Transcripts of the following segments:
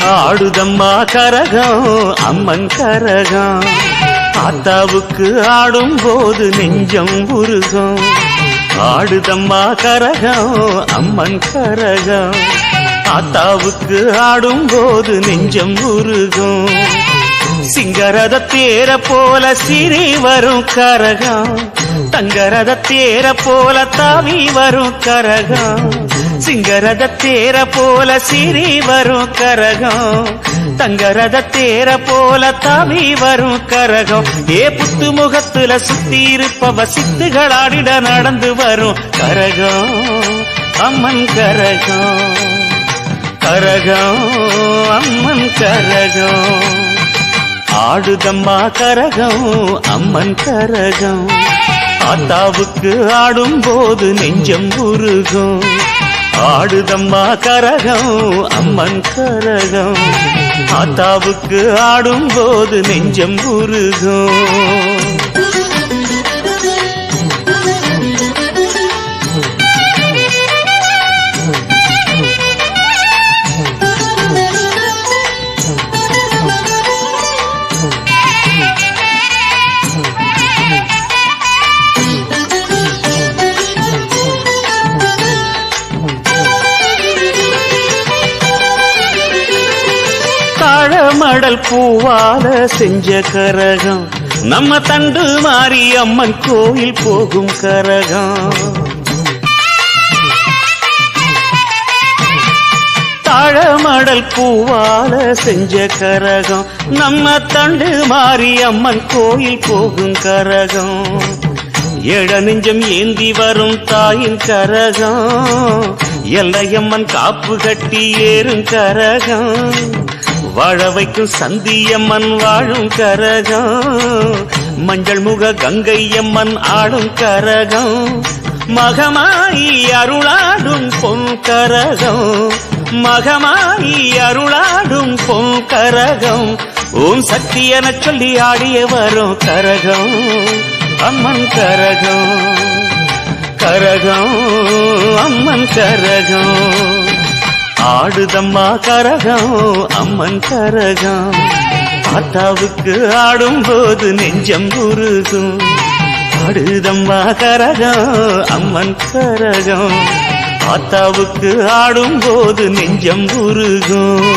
ஆடுதம்மா கரகம் அம்மன் கரகம், ஆத்தாவுக்கு ஆடும் போது நெஞ்சம் உருகும். ஆடுதம்மா கரகம் அம்மன் கரகம், ஆத்தாவுக்கு ஆடும் போது நெஞ்சம் உருகும். சிங்கரத தேர போல சிறி வரும் கரகம், தங்கரத தேர போல தாவி வரும் கரகம். சிங்கரத தேர போல சிறி வரும் கரகம், தங்கரத தேர போல தாவி வரும் கரகம். ஏ புத்து முகத்துல சுத்தி இருப்பவ சித்துகளாடிட நடந்து வரும் கரகம் அம்மன் கரகம். கரகம் அம்மன் கரகம், ஆடுதம்மா கரகம் அம்மன் கரகம், ஆத்தாவுக்கு ஆடும் போது நெஞ்சம் உருகும். ஆடுதம்மா கரகம் அம்மன் கரகம், ஆத்தாவுக்கு ஆடும் போது நெஞ்சம் உருகும். மடல் பூவால செஞ்ச கரகம், நம்ம தண்டு மாறி அம்மன் கோயில் போகும் கரகம். தாழமடல் பூவால செஞ்ச கரகம், நம்ம தண்டு மாறி அம்மன் கோயில் போகும் கரகம். ஏழ நெஞ்சம் ஏந்தி வரும் தாயின் கரகம், எல்லையம்மன் காப்பு கட்டி ஏறும் கரகம். வாழ வைக்கும் சந்தியம்மன் வாழும் கரகம், மஞ்சள் முக கங்கையம்மன் ஆடும் கரகம். மகமாயி அருளாடும் பொன் கரகம், மகமாயி அருளாடும் பொன் கரகம். ஓம் சக்தி என சொல்லி ஆடிய வரும் கரகம் அம்மன் கரகம். கரகம் அம்மன் கரகம், ஆடுதம்மா கரகம் அம்மன் கரகம், ஆத்தாவுக்கு ஆடும் போது நெஞ்சம் உருகும். ஆடுதம்மா கரகம் அம்மன் கரகம், ஆத்தாவுக்கு ஆடும் போது நெஞ்சம் உருகும்.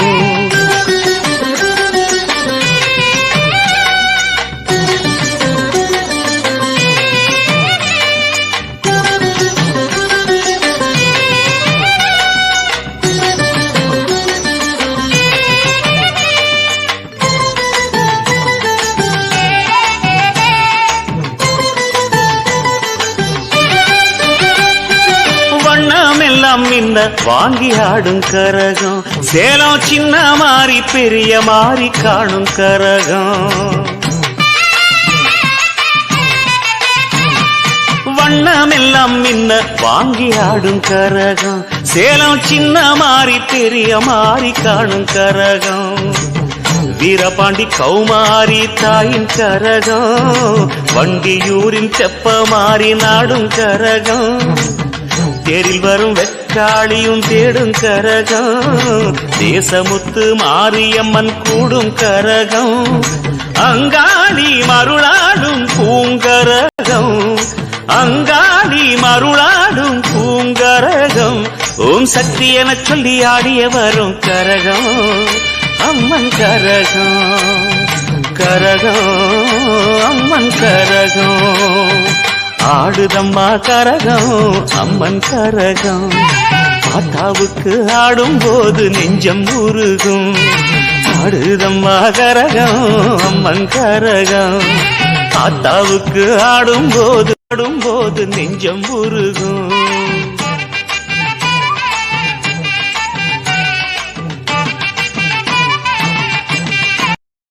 மின்ன வாங்கி ஆடும் கரகம், சேலம் சின்ன மாறி பெரிய மாறி காணும் கரகம். வண்ணமெல்லாம் மின்ன வாங்கி ஆடும் கரகம், சேலம் சின்ன மாறி பெரிய மாறி காணும் கரகம். வீரபாண்டி கௌமாரி தாயின் கரகம், வண்டியூரின் தெப்ப மாறி நாடும் கரகம். தேரில் வரும் வெக்காளியும் தேடும் கரகம், தேசமுத்து மாரியம்மன் கூடும் கரகம். அங்காளி மருளாடும் பூங்கரகம், அங்காளி மருளாடும் பூங்கரகம். ஓம் சக்தி என சொல்லி ஆடிய வரும் கரகம் அம்மன் கரகம். கரகம் அம்மன் கரகம், ஆடுதம்மா கரகம் அம்மன் கரகம், ஆத்தாவுக்கு ஆடும் போது நெஞ்சம் உருகும். ஆடுதம்மா கரகம் அம்மன் கரகம், ஆத்தாவுக்கு ஆடும் போது நெஞ்சம் உருகும்.